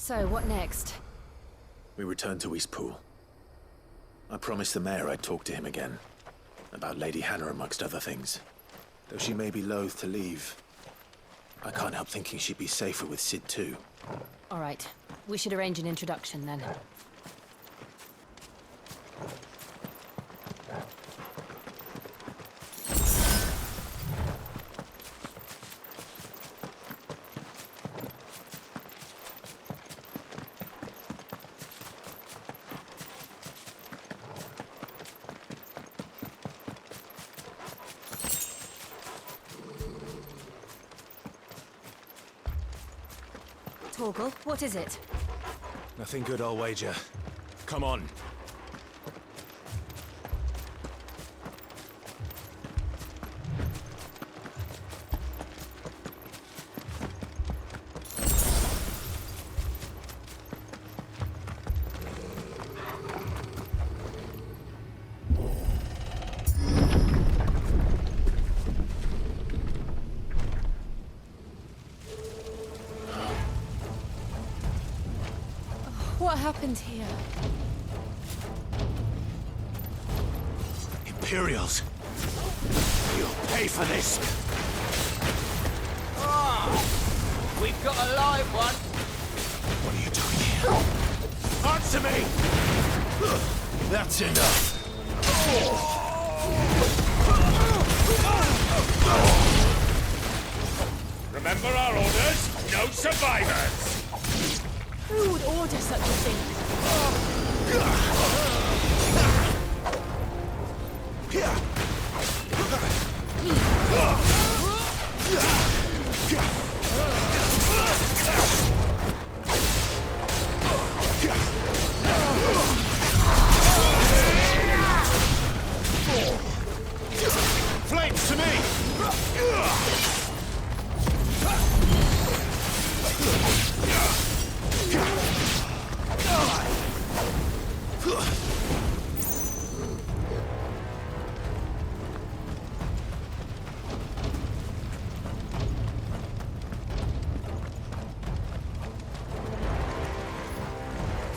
So, what next? We return to Eastpool. I promised the mayor I'd talk to him again. About Lady Hannah, amongst other things. Though she may be loath to leave, I can't help thinking she'd be safer with Sid too. All right. We should arrange an introduction then. Torgal, what is it? Nothing good, I'll wager. Come on. What happened here? Imperials! You'll pay for this! We've got a live one. What are you doing here? Answer me! That's enough! Remember our orders? No survivors! Who would order such a thing? Flames to me!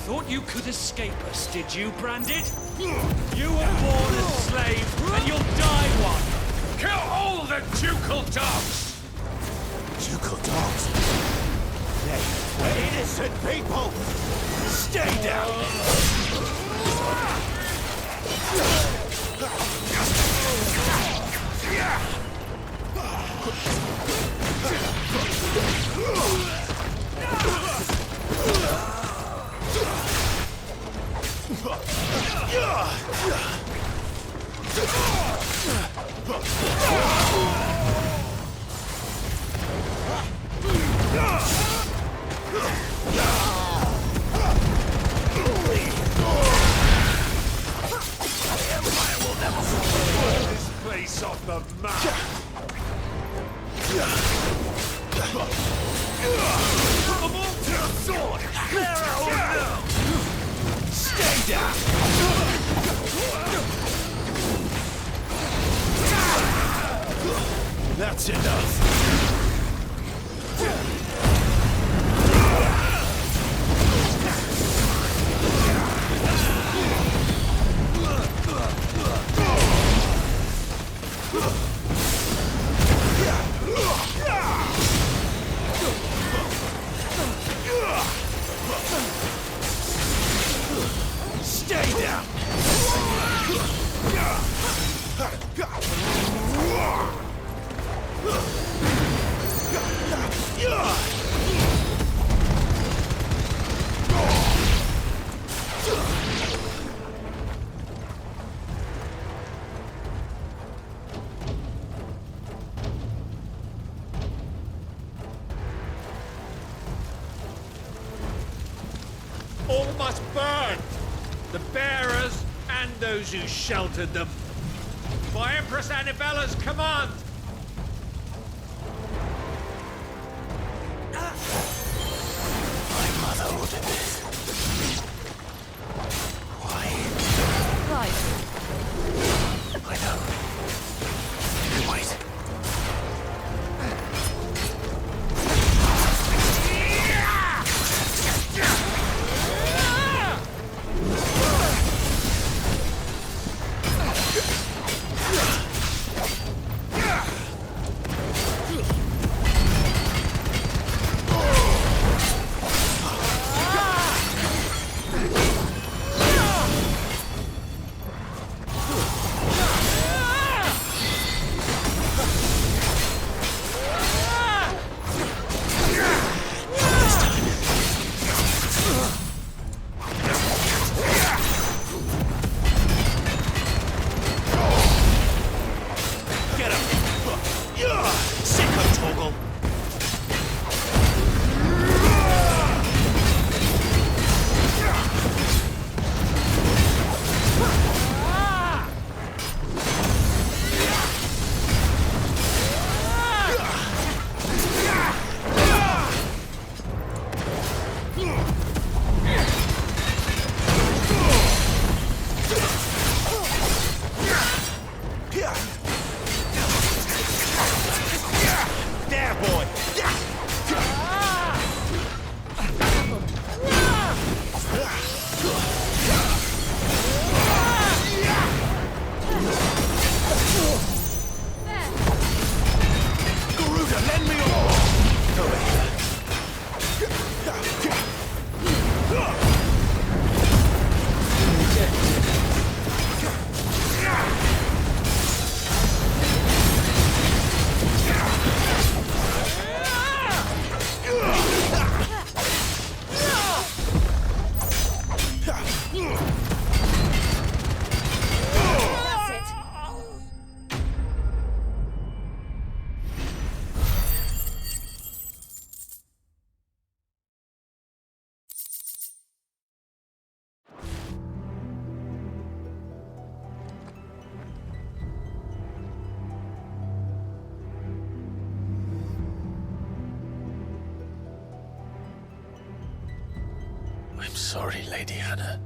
Thought you could escape us, did you, Branded? You were born a slave, and you'll die one! Kill all the ducal dogs! Ducal dogs? They were innocent people! Stay down! This place off the map! Put them all to the sword! Stay down! That's enough! Stay down! All must burn! The bearers and those who sheltered them. By Empress Annabella's command! My mother ordered this. Why? Clive. I know. Wait. I'm sorry, Lady Hannah.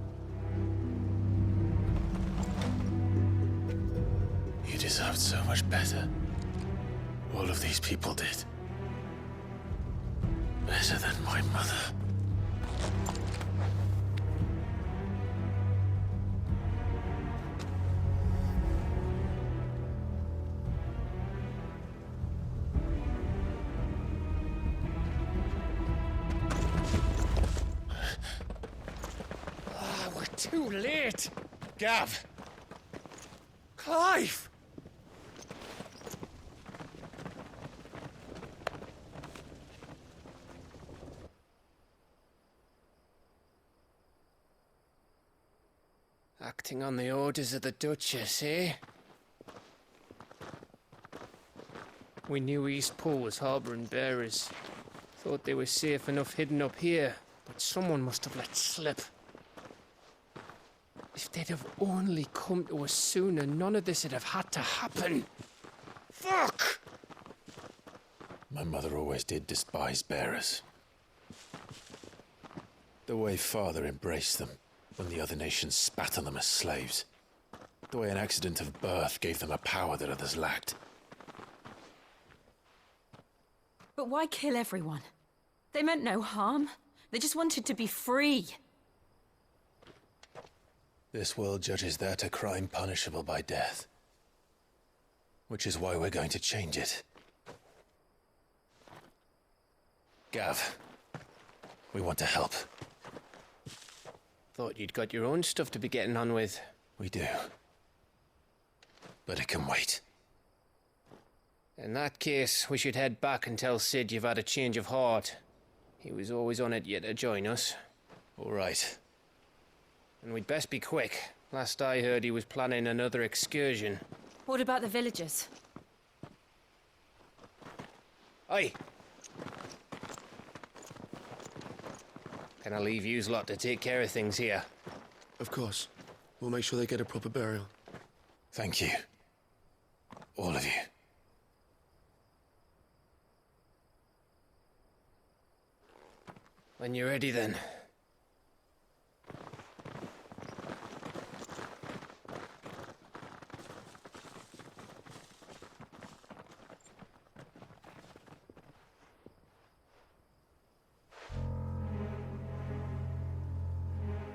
You deserved so much better. All of these people did. Better than my mother. We're too late. Gav. Clive. Acting on the orders of the Duchess, eh? We knew Eastpool was harbouring bearers. Thought they were safe enough hidden up here, but someone must have let slip. If they'd have only come to us sooner, none of this would have had to happen. Fuck! My mother always did despise bearers. The way Father embraced them when the other nations spat on them as slaves. The way an accident of birth gave them a power that others lacked. But why kill everyone? They meant no harm. They just wanted to be free. This world judges that a crime punishable by death. Which is why we're going to change it. Gav, we want to help. Thought you'd got your own stuff to be getting on with. We do. But it can wait. In that case, we should head back and tell Sid you've had a change of heart. He was always on it yet to join us. All right. And we'd best be quick. Last I heard, he was planning another excursion. What about the villagers? Aye. Can I leave yous lot to take care of things here? Of course. We'll make sure they get a proper burial. Thank you. All of you. When you're ready, then.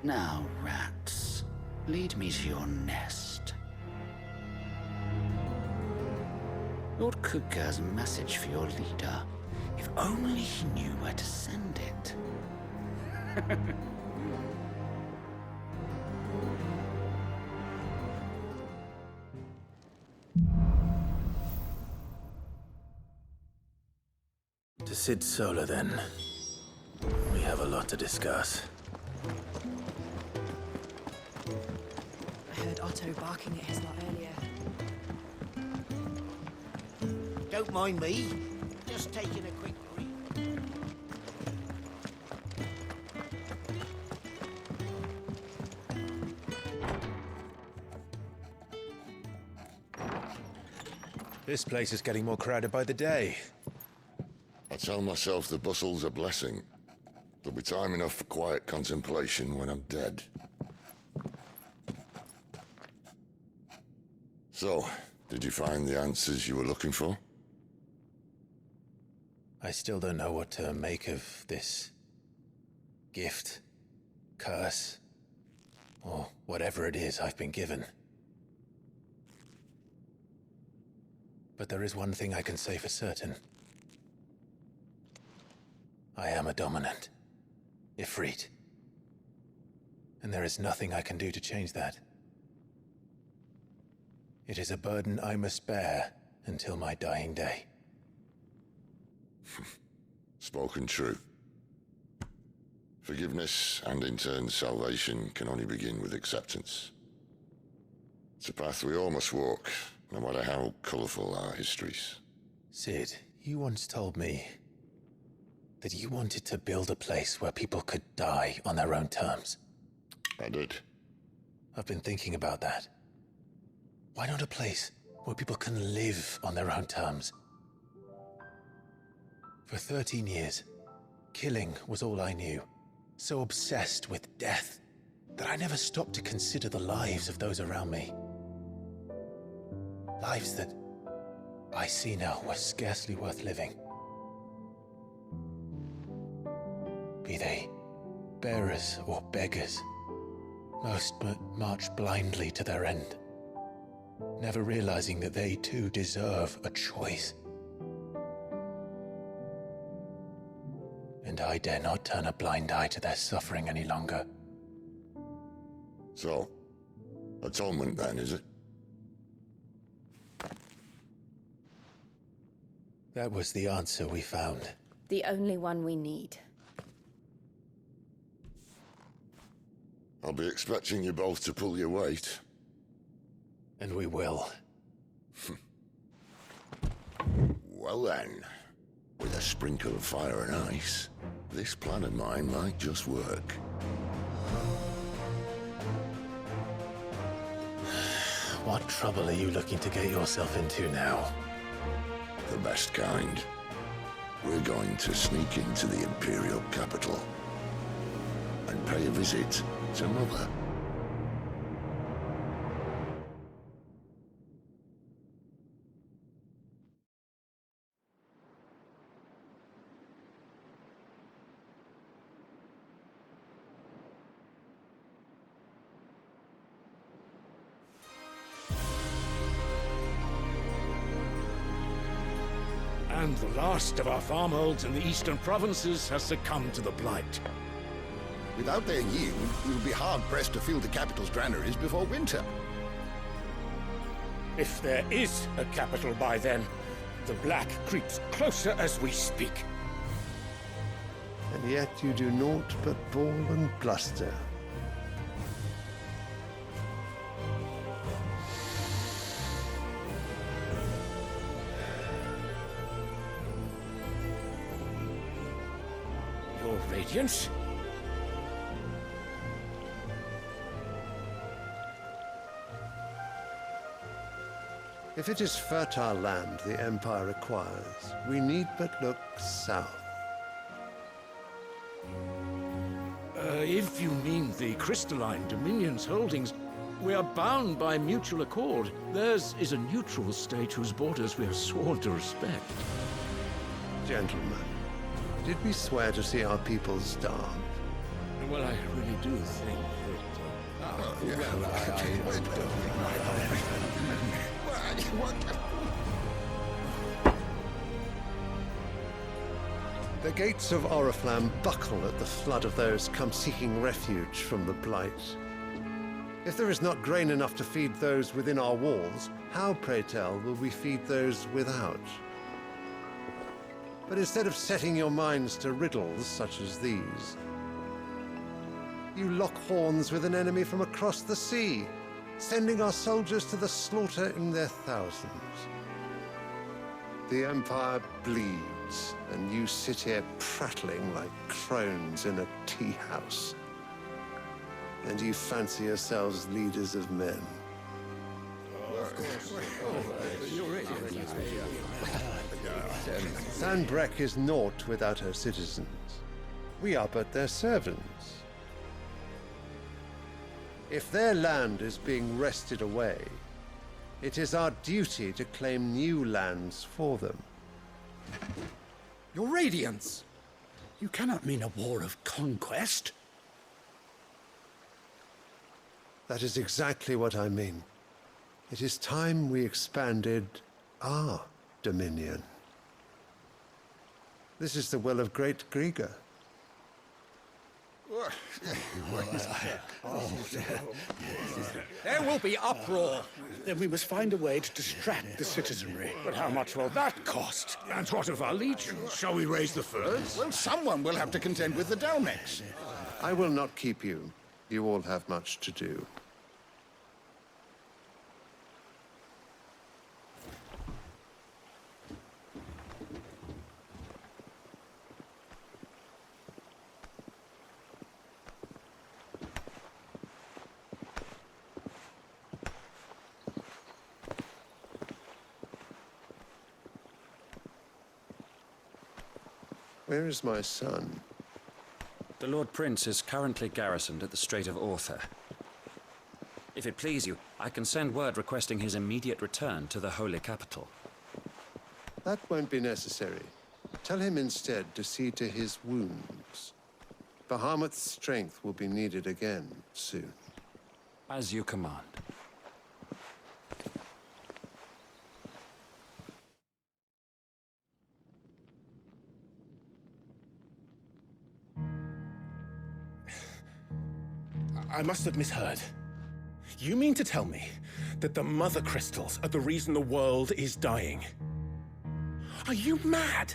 Now, rats, lead me to your nest. Lord Kuka has a message for your leader. If only he knew where to send it. To Sid Solar, then. We have a lot to discuss. I heard Otto barking at his lot earlier. Don't mind me. Just taking a quick read. This place is getting more crowded by the day. I tell myself the bustle's a blessing. There'll be time enough for quiet contemplation when I'm dead. So, did you find the answers you were looking for? I still don't know what to make of this gift, curse, or whatever it is I've been given. But there is one thing I can say for certain. I am a dominant, Ifrit. And there is nothing I can do to change that. It is a burden I must bear until my dying day. Spoken true. Forgiveness and in turn salvation can only begin with acceptance. It's a path we all must walk, no matter how colourful our histories. Sid, you once told me that you wanted to build a place where people could die on their own terms. I did. I've been thinking about that. Why not a place where people can live on their own terms? For 13 years, killing was all I knew. so obsessed with death, that I never stopped to consider the lives of those around me. Lives that I see now were scarcely worth living. Be they bearers or beggars, most but march blindly to their end, never realizing that they too deserve a choice. And I dare not turn a blind eye to their suffering any longer. So, atonement then, is it? That was the answer we found. The only one we need. I'll be expecting you both to pull your weight. And we will. Well then, with a sprinkle of fire and ice, this plan of mine might just work. What trouble are you looking to get yourself into now? The best kind. We're going to sneak into the Imperial capital and pay a visit to Mother. And the last of our farmholds in the eastern provinces has succumbed to the Blight. Without their yield, we will be hard-pressed to fill the capital's granaries before winter. If there is a capital by then, the Black creeps closer as we speak. And yet you do naught but bawl and bluster. Your Radiance? If it is fertile land the Empire requires, we need but look south. If you mean the crystalline Dominion's holdings, we are bound by mutual accord. Theirs is a neutral state whose borders we are sworn to respect. Gentlemen, did we swear to see our people starve? Well, I really do think The gates of Oriflamme buckle at the flood of those come seeking refuge from the Blight. If there is not grain enough to feed those within our walls, how, pray tell, will we feed those without? But instead of setting your minds to riddles such as these, you lock horns with an enemy from across the sea, sending our soldiers to the slaughter in their thousands. The Empire bleeds, and you sit here prattling like crones in a tea house. And you fancy yourselves leaders of men. Sanbreque is naught without her citizens. We are but their servants. If their land is being wrested away, it is our duty to claim new lands for them. Your Radiance! You cannot mean a war of conquest. That is exactly what I mean. It is time we expanded our dominion. This is the will of great Grieger. There will be uproar. Then we must find a way to distract the citizenry. but how much will that cost? And what of our legions? Shall we raise the furs? Well, someone will have to contend with the Dalmex. I will not keep you. You all have much to do. Where is my son? The Lord Prince is currently garrisoned at the Strait of Author. If it please you, I can send word requesting his immediate return to the Holy Capital. That won't be necessary. Tell him instead to see to his wounds. Bahamut's strength will be needed again soon. As you command. I must have misheard. You mean to tell me that the Mothercrystals are the reason the world is dying? Are you mad?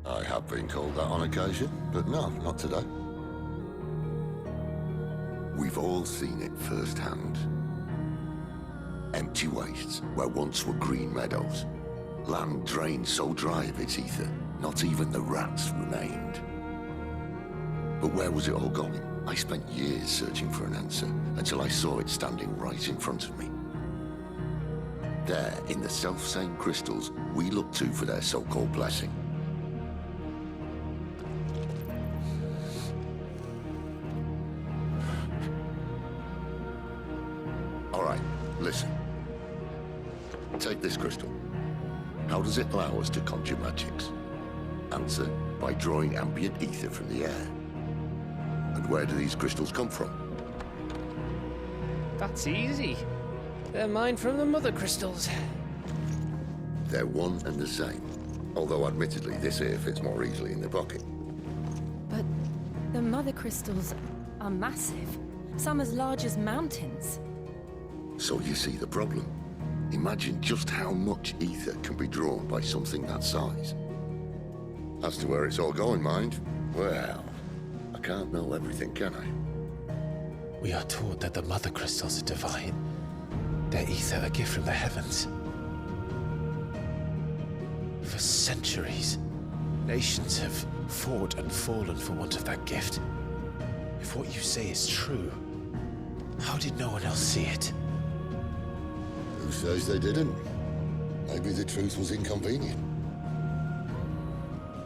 I have been called that on occasion, but no, not today. We've all seen it firsthand. Empty wastes where once were green meadows. Land drained so dry of its ether, not even the rats remained. But where was it all going? I spent years searching for an answer, until I saw it standing right in front of me. There, in the self-same crystals we look to for their so-called blessing. All right, listen. Take this crystal. How does it allow us to conjure magics? Answer, by drawing ambient ether from the air. And where do these crystals come from? That's easy. They're mined from the Mothercrystals. They're one and the same. Although admittedly, this here fits more easily in the pocket. But the Mothercrystals are massive. Some as large as mountains. So you see the problem. Imagine just how much ether can be drawn by something that size. As to where it's all going, mind, well, I can't know everything, can I? We are taught that the Mothercrystals are divine. Their ether a gift from the heavens. For centuries, nations have fought and fallen for want of that gift. If what you say is true, how did no one else see it? Who says they didn't? Maybe the truth was inconvenient.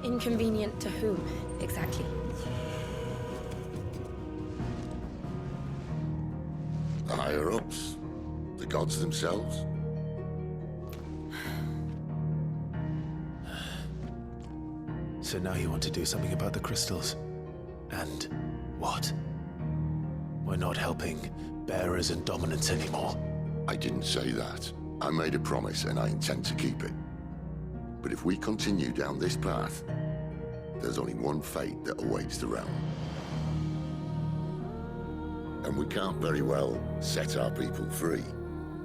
Inconvenient to whom, exactly? The higher-ups, the gods themselves. So now you want to do something about the crystals? And what? We're not helping bearers and dominants anymore. I didn't say that. I made a promise and I intend to keep it. But if we continue down this path, there's only one fate that awaits the realm. And we can't very well set our people free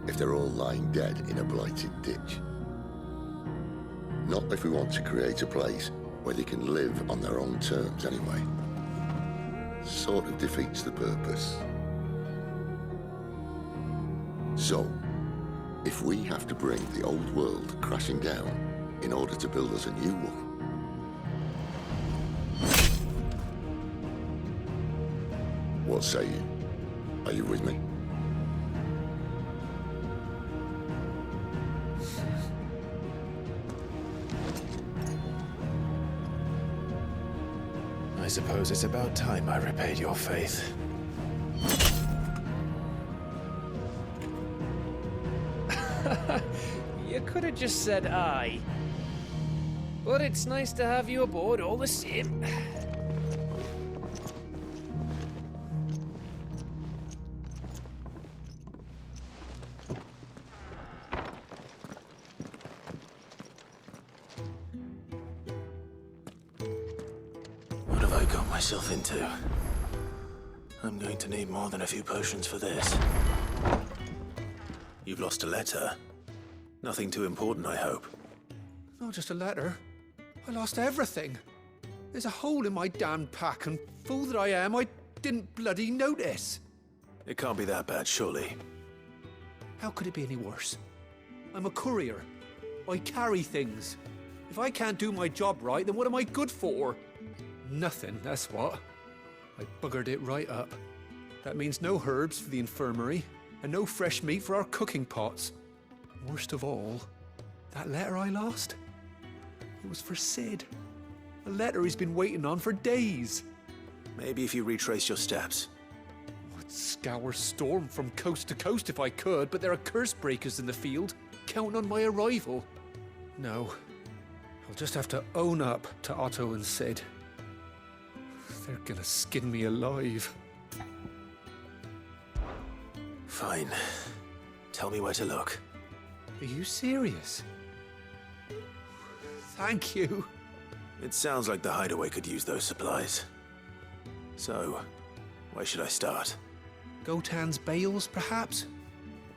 if they're all lying dead in a blighted ditch. Not if we want to create a place where they can live on their own terms anyway. Sort of defeats the purpose. So, if we have to bring the old world crashing down in order to build us a new one, what say you? Are you with me? I suppose it's about time I repaid your faith. You could have just said aye. But it's nice to have you aboard all the same. What have I got myself into? I'm going to need more than a few potions for this. You've lost a letter. Nothing too important, I hope. Not just a letter. I lost everything. There's a hole in my damn pack, and fool that I am, I didn't bloody notice. It can't be that bad, surely. How could it be any worse? I'm a courier. I carry things. If I can't do my job right, then what am I good for? Nothing, that's what. I buggered it right up. That means no herbs for the infirmary, and no fresh meat for our cooking pots. Worst of all, that letter I lost, it was for Sid. A letter he's been waiting on for days. Maybe if you retrace your steps. I'd scour Storm from coast to coast if I could, but there are curse breakers in the field, counting on my arrival. No. I'll just have to own up to Otto and Sid. They're gonna skin me alive. Fine. Tell me where to look. Are you serious? Thank you. It sounds like the Hideaway could use those supplies. So, where should I start? Gotan's bales, perhaps?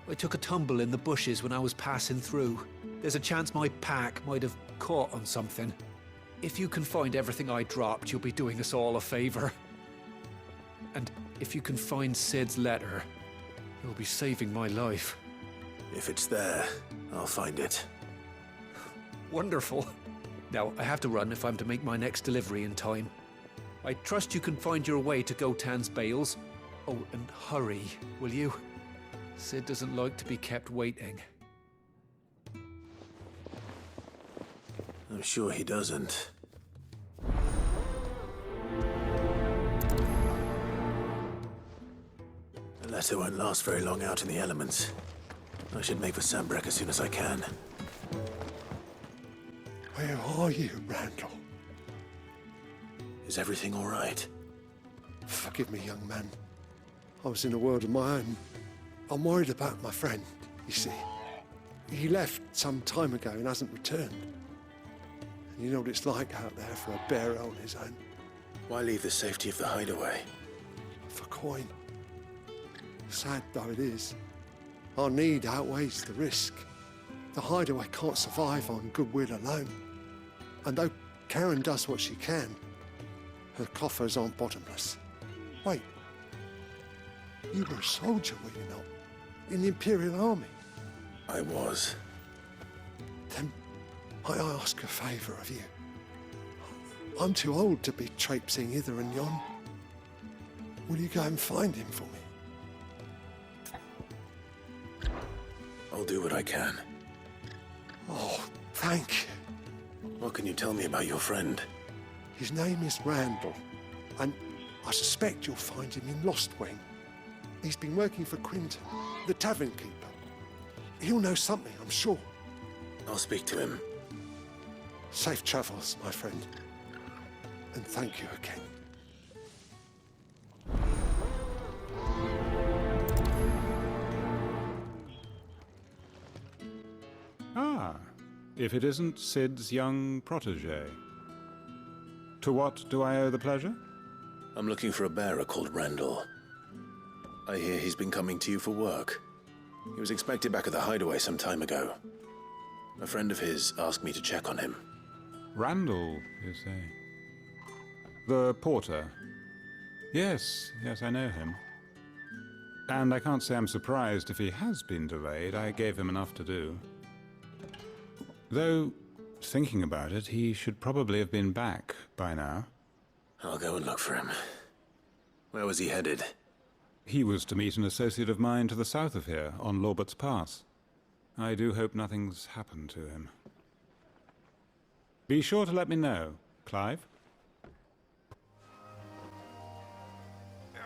I took a tumble in the bushes when I was passing through. There's a chance my pack might have caught on something. If you can find everything I dropped, you'll be doing us all a favor. And if you can find Sid's letter, you'll be saving my life. If it's there, I'll find it. Wonderful. Now, I have to run if I'm to make my next delivery in time. I trust you can find your way to Gotan's bales. Oh, and hurry, will you? Sid doesn't like to be kept waiting. I'm sure he doesn't. The letter won't last very long out in the elements. I should make for Sambrek as soon as I can. Where are you, Randall? Is everything all right? Forgive me, young man. I was in a world of my own. I'm worried about my friend, you see. He left some time ago and hasn't returned. And you know what it's like out there for a bearer on his own. Why leave the safety of the Hideaway? For coin. Sad though it is, our need outweighs the risk. The Hideaway can't survive on goodwill alone. And though Karen does what she can, her coffers aren't bottomless. Wait. You were a soldier, were you not? In the Imperial Army? I was. Then I ask a favour of you. I'm too old to be traipsing hither and yon. Will you go and find him for me? I'll do what I can. Oh, thank you. What can you tell me about your friend? His name is Randall, and I suspect you'll find him in Lost Wing. He's been working for Quinton, the tavern keeper. He'll know something, I'm sure. I'll speak to him. Safe travels, my friend. And thank you again. Ah, if it isn't Sid's young protege. To what do I owe the pleasure? I'm looking for a bearer called Randall. I hear he's been coming to you for work. He was expected back at the Hideaway some time ago. A friend of his asked me to check on him. Randall, you say? The porter? Yes, I know him. And I can't say I'm surprised if he has been delayed. I gave him enough to do. Though, thinking about it, he should probably have been back by now. I'll go and look for him. Where was he headed? He was to meet an associate of mine to the south of here, on Lorbert's Pass. I do hope nothing's happened to him. Be sure to let me know, Clive.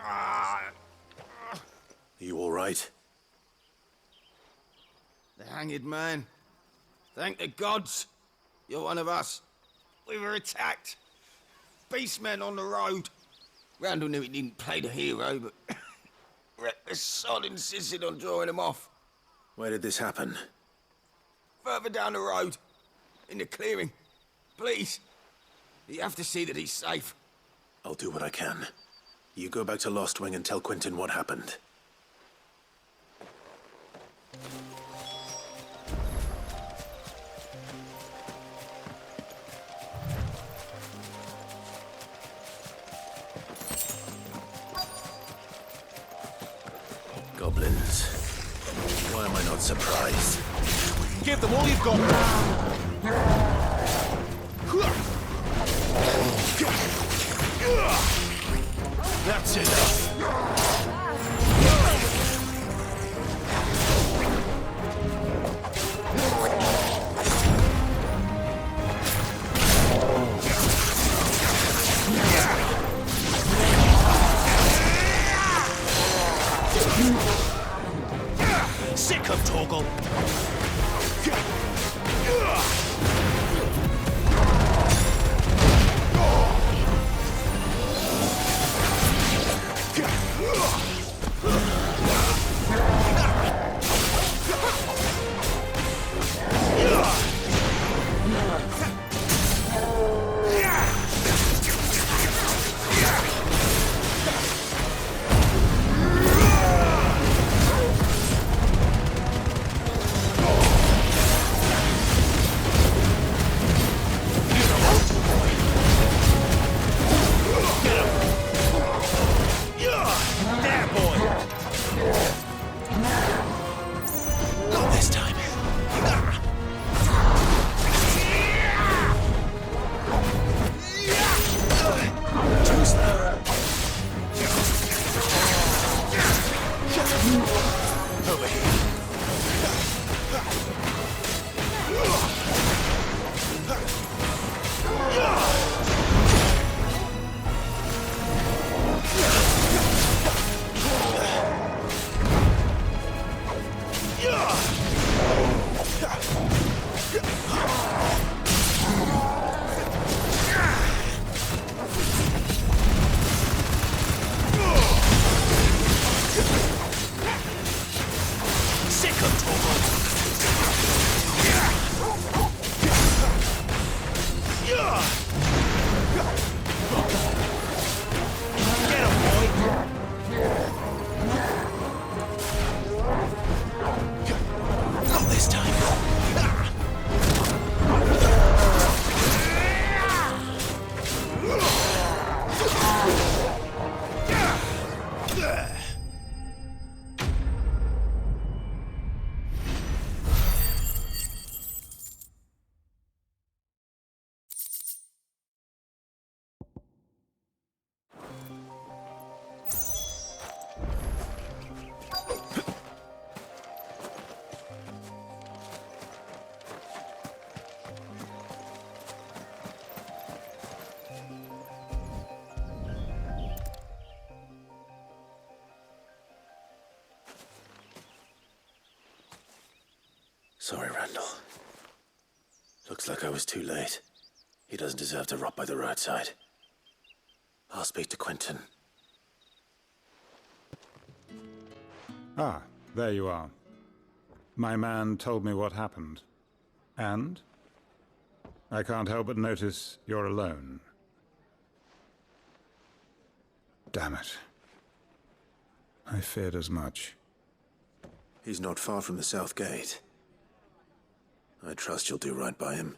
Are you all right? The hanged man. Thank the gods. You're one of us. We were attacked. Beastmen on the road. Randall knew he didn't play the hero, but reckless sod insisted on drawing him off. Where did this happen? Further down the road. In the clearing. Please. You have to see that he's safe. I'll do what I can. You go back to Lost Wing and tell Quinton what happened. Goblins. Why am I not surprised? Give them all you've got! That's enough! toggle. Sorry, Randall. Looks like I was too late. He doesn't deserve to rot by the roadside. I'll speak to Quentin. Ah, there you are. My man told me what happened. And? I can't help but notice you're alone. Damn it. I feared as much. He's not far from the South Gate. I trust you'll do right by him.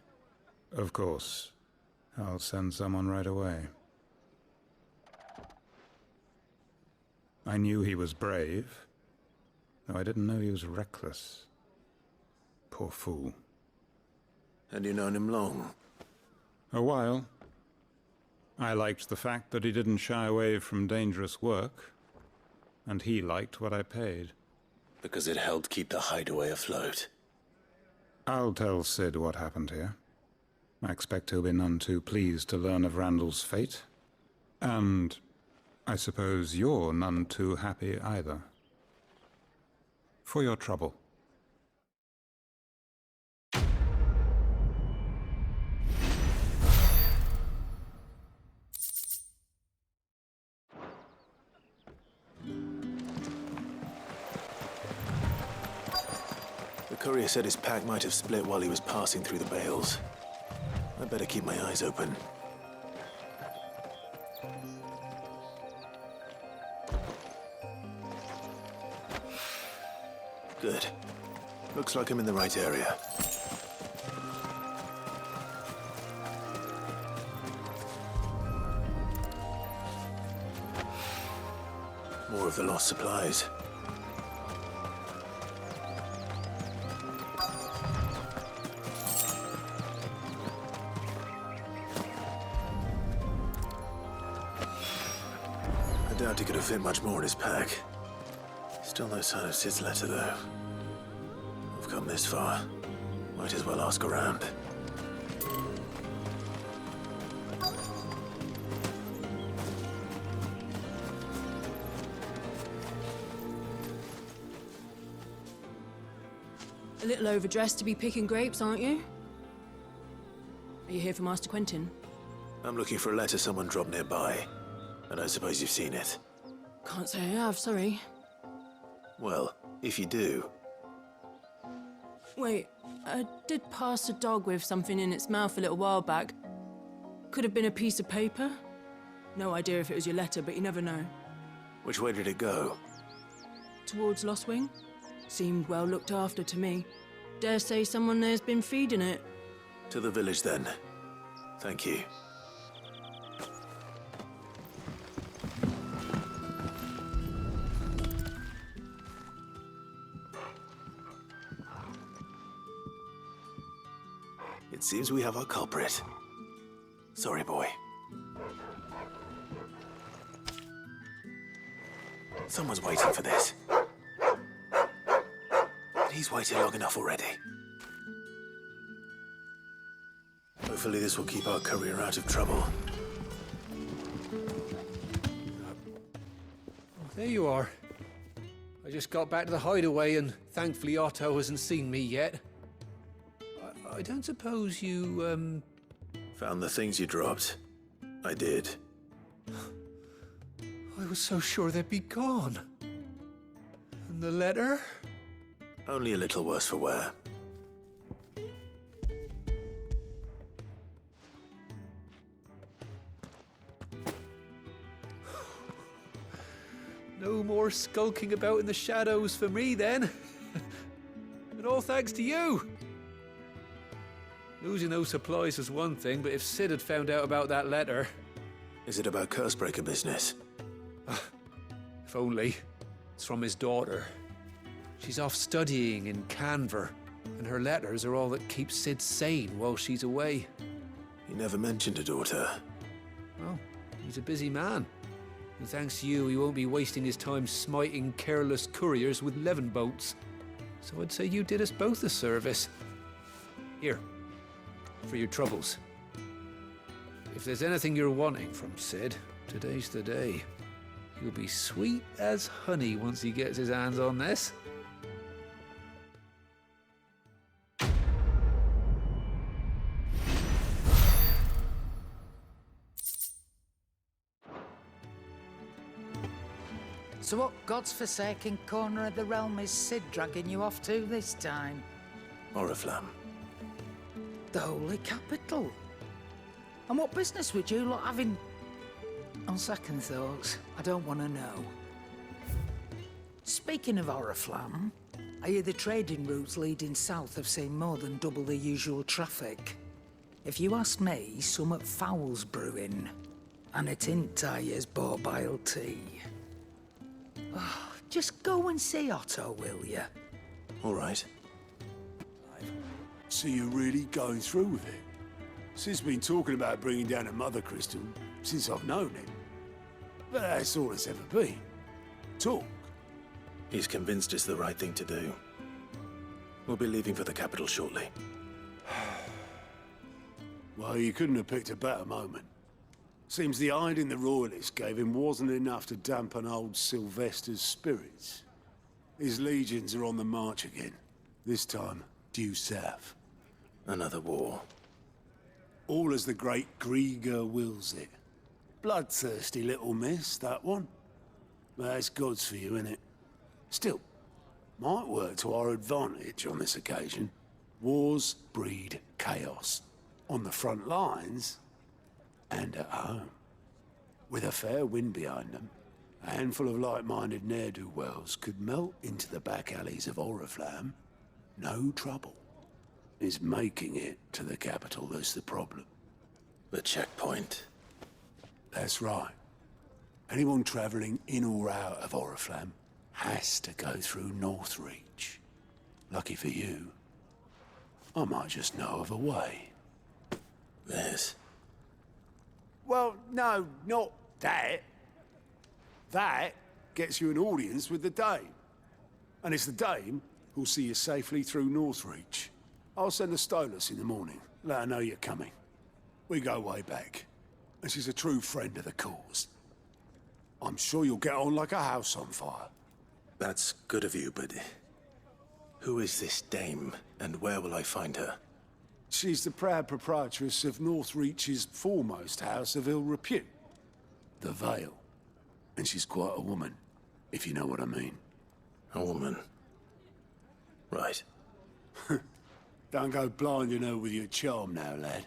Of course. I'll send someone right away. I knew he was brave, though I didn't know he was reckless. Poor fool. And you've known him long? A while. I liked the fact that he didn't shy away from dangerous work, and he liked what I paid. Because it helped keep the Hideaway afloat. I'll tell Sid what happened here. I expect he'll be none too pleased to learn of Randall's fate. And I suppose you're none too happy either. For your trouble. The courier said his pack might have split while he was passing through the bales. I better keep my eyes open. Good. Looks like I'm in the right area. More of the lost supplies. I doubt he could have fit much more in his pack. Still no sign of Sid's letter, though. I've come this far. Might as well ask around. A little overdressed to be picking grapes, aren't you? Are you here for Master Quentin? I'm looking for a letter someone dropped nearby, and I suppose you've seen it. Can't say I have, sorry. Well, if you do... Wait, I did pass a dog with something in its mouth a little while back. Could have been a piece of paper. No idea if it was your letter, but you never know. Which way did it go? Towards Lostwing. Seemed well looked after to me. Dare say someone there's been feeding it. To the village, then. Thank you. It seems we have our culprit. Sorry, boy. Someone's waiting for this. He's waited long enough already. Hopefully this will keep our courier out of trouble. There you are. I just got back to the Hideaway and thankfully Otto hasn't seen me yet. I don't suppose you, Found the things you dropped. I did. I was so sure they'd be gone. And the letter? Only a little worse for wear. No more skulking about in the shadows for me, then. And all thanks to you. Losing those supplies was one thing, but if Sid had found out about that letter... Is it about Cursebreaker business? If only. It's from his daughter. She's off studying in Canver, and her letters are all that keeps Sid sane while she's away. He never mentioned a daughter. Well, he's a busy man. And thanks to you, he won't be wasting his time smiting careless couriers with levin boats. So I'd say you did us both a service. Here, for your troubles. If there's anything you're wanting from Sid, today's the day. He'll be sweet as honey once he gets his hands on this. So what god's-forsaken corner of the realm is Sid dragging you off to this time? Oriflamme. The Holy Capital. And what business would you lot having? On second thoughts, I don't want to know. Speaking of Oriflamme, I hear the trading routes leading south have seen more than double the usual traffic. If you ask me, summat foul's brewing. And it ain't tires bought bile tea. Just go and see Otto, will you? All right. So you're really going through with it? Sid's been talking about bringing down a Mothercrystal since I've known him. But that's all it's ever been. Talk. He's convinced it's the right thing to do. We'll be leaving for the capital shortly. Well, you couldn't have picked a better moment. Seems the hiding the Royalists gave him wasn't enough to dampen old Sylvester's spirits. His legions are on the march again. This time, due south. Another war. All as the great Grieger wills it. Bloodthirsty little miss, that one. But that's God's for you, innit? Still, might work to our advantage on this occasion. Wars breed chaos. On the front lines, and at home. With a fair wind behind them, a handful of like-minded ne'er-do-wells could melt into the back alleys of Oriflamme. No trouble. It's making it to the capital that's the problem. The checkpoint. That's right. Anyone travelling in or out of Oriflamme has to go through Northreach. Lucky for you, I might just know of a way. There's... Well, no, not that. That gets you an audience with the Dame. And it's the Dame who'll see you safely through Northreach. I'll send a Stolas in the morning. Let her know you're coming. We go way back. And she's a true friend of the cause. I'm sure you'll get on like a house on fire. That's good of you, but... Who is this dame, and where will I find her? She's the proud proprietress of Northreach's foremost house of ill repute, the Vale. And she's quite a woman, if you know what I mean. A woman. Right. Don't go blinding her with your charm now, lad.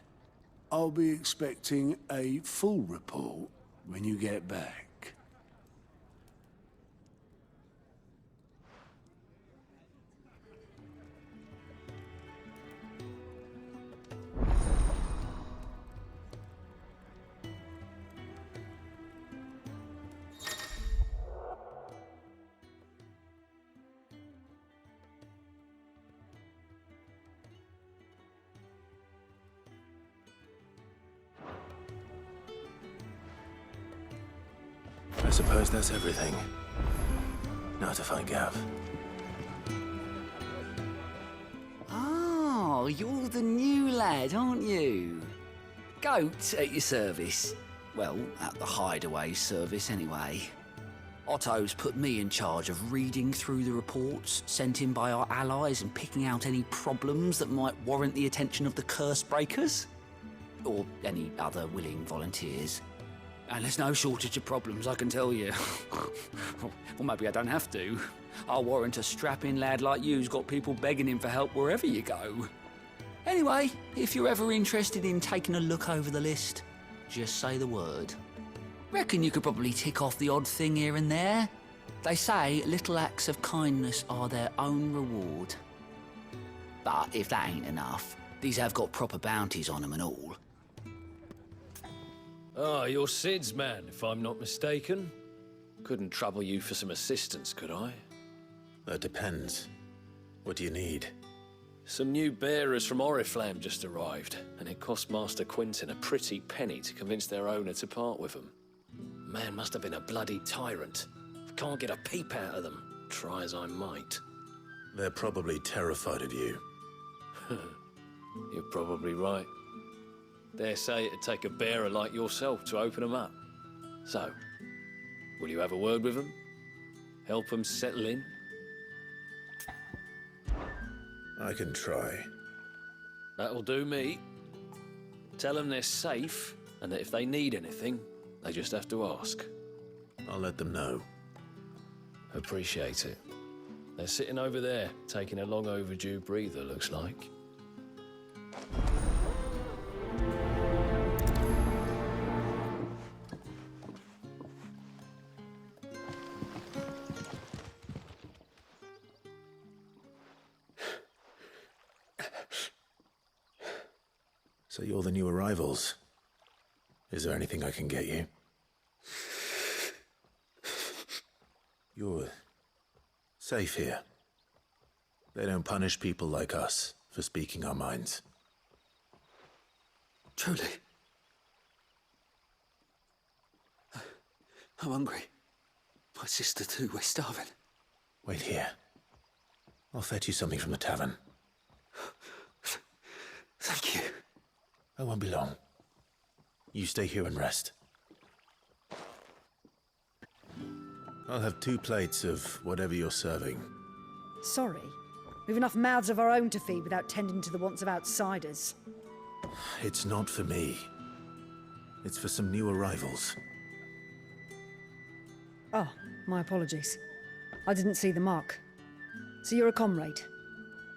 I'll be expecting a full report when you get back. I suppose that's everything. Now to find Gav. Oh, you're the new lad, aren't you? Goat at your service. Well, at the Hideaway service, anyway. Otto's put me in charge of reading through the reports sent in by our allies and picking out any problems that might warrant the attention of the curse breakers. Or any other willing volunteers. And there's no shortage of problems, I can tell you. Well, maybe I don't have to. I'll warrant a strapping lad like you's got people begging him for help wherever you go. Anyway, if you're ever interested in taking a look over the list, just say the word. Reckon you could probably tick off the odd thing here and there. They say little acts of kindness are their own reward. But if that ain't enough, these have got proper bounties on them and all. Ah, you're Sid's man, if I'm not mistaken. Couldn't trouble you for some assistance, could I? That depends. What do you need? Some new bearers from Oriflamme just arrived, and it cost Master Quinton a pretty penny to convince their owner to part with them. Man must have been a bloody tyrant. Can't get a peep out of them, try as I might. They're probably terrified of you. You're probably right. Dare say it'd take a bearer like yourself to open them up. So, will you have a word with them? Help them settle in? I can try. That'll do me. Tell them they're safe, and that if they need anything, they just have to ask. I'll let them know. Appreciate it. They're sitting over there, taking a long overdue breather, looks like. So you're the new arrivals. Is there anything I can get you? You're safe here. They don't punish people like us for speaking our minds. Truly. I'm hungry. My sister too, we're starving. Wait here. I'll fetch you something from the tavern. Thank you. I won't be long. You stay here and rest. I'll have 2 plates of whatever you're serving. Sorry. We've enough mouths of our own to feed without tending to the wants of outsiders. It's not for me. It's for some new arrivals. Oh, my apologies. I didn't see the mark. So you're a comrade.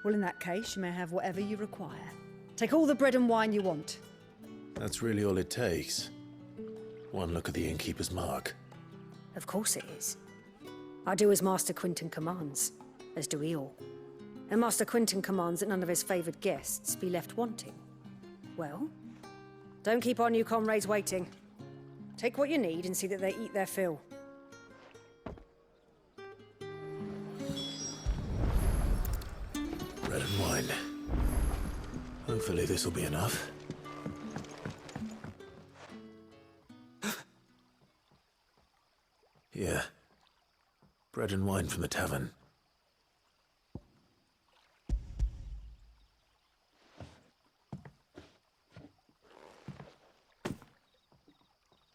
Well, in that case, you may have whatever you require. Take all the bread and wine you want. That's really all it takes. One look at the innkeeper's mark. Of course it is. I do as Master Quinton commands, as do we all. And Master Quinton commands that none of his favoured guests be left wanting. Well, don't keep our new comrades waiting. Take what you need and see that they eat their fill. Bread and wine. Hopefully this will be enough. Here. Bread and wine from the tavern.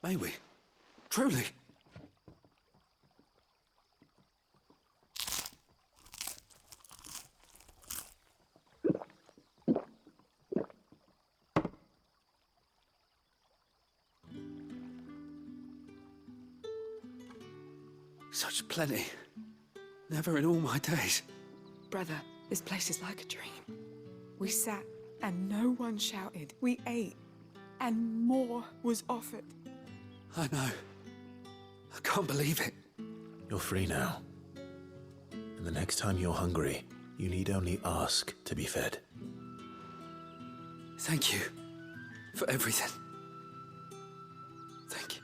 May we? Truly? Such plenty. Never in all my days. Brother, this place is like a dream. We sat and no one shouted. We ate and more was offered. I know. I can't believe it. You're free now. And the next time you're hungry, you need only ask to be fed. Thank you for everything. Thank you.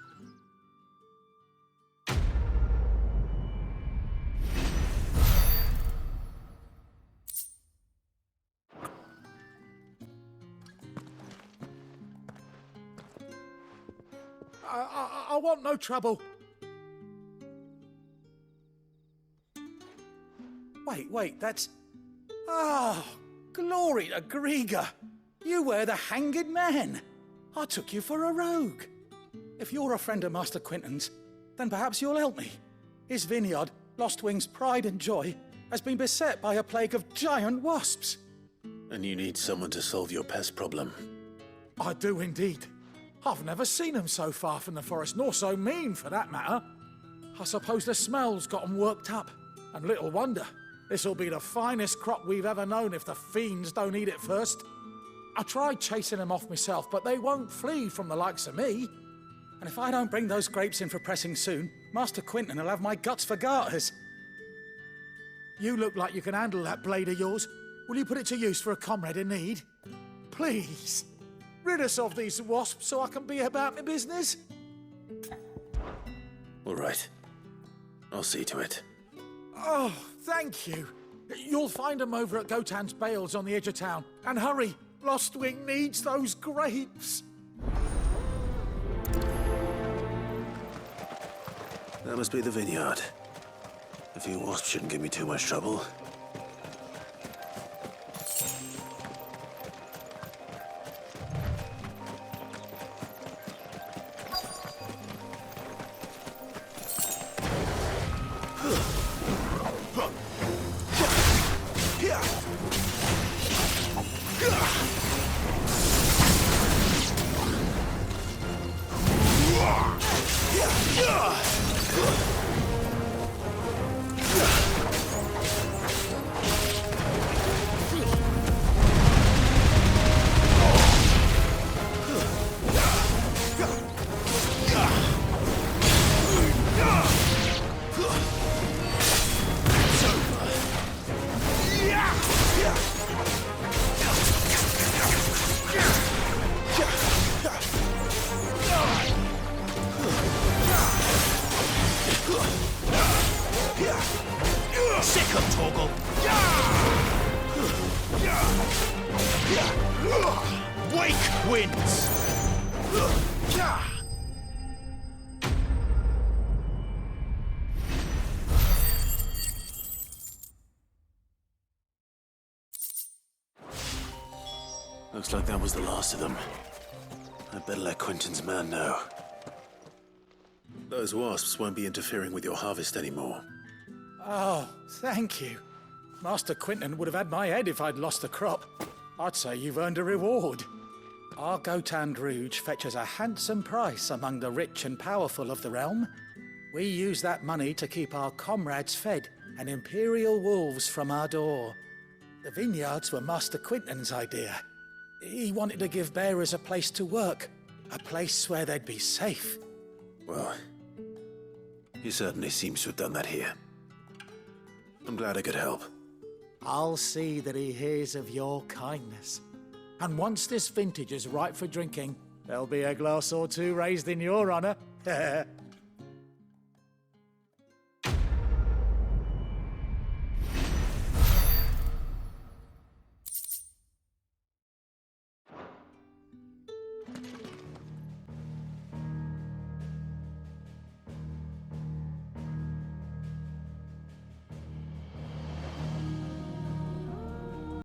I want no trouble. Wait, that's... Ah, glory to Grieger. You were the hanged man. I took you for a rogue. If you're a friend of Master Quinton's, then perhaps you'll help me. His vineyard, Lostwing's pride and joy, has been beset by a plague of giant wasps. And you need someone to solve your pest problem. I do indeed. I've never seen them so far from the forest, nor so mean, for that matter. I suppose the smell's got them worked up. And little wonder. This'll be the finest crop we've ever known if the fiends don't eat it first. I tried chasing them off myself, but they won't flee from the likes of me. And if I don't bring those grapes in for pressing soon, Master Quinton will have my guts for garters. You look like you can handle that blade of yours. Will you put it to use for a comrade in need? Please. Rid us of these wasps so I can be about my business. All right. I'll see to it. Oh, thank you. You'll find them over at Gotan's Bales on the edge of town. And hurry, Lostwing needs those grapes. That must be the vineyard. A few wasps shouldn't give me too much trouble. Looks like that was the last of them. I'd better let Quinton's man know. Those wasps won't be interfering with your harvest anymore. Oh, thank you. Master Quinton would have had my head if I'd lost the crop. I'd say you've earned a reward. Our Gotan Rouge fetches a handsome price among the rich and powerful of the realm. We use that money to keep our comrades fed and Imperial wolves from our door. The vineyards were Master Quinton's idea. He wanted to give bearers a place to work, a place where they'd be safe. Well, he certainly seems to have done that here. I'm glad I could help. I'll see that he hears of your kindness. And once this vintage is ripe for drinking, there'll be a glass or two raised in your honor.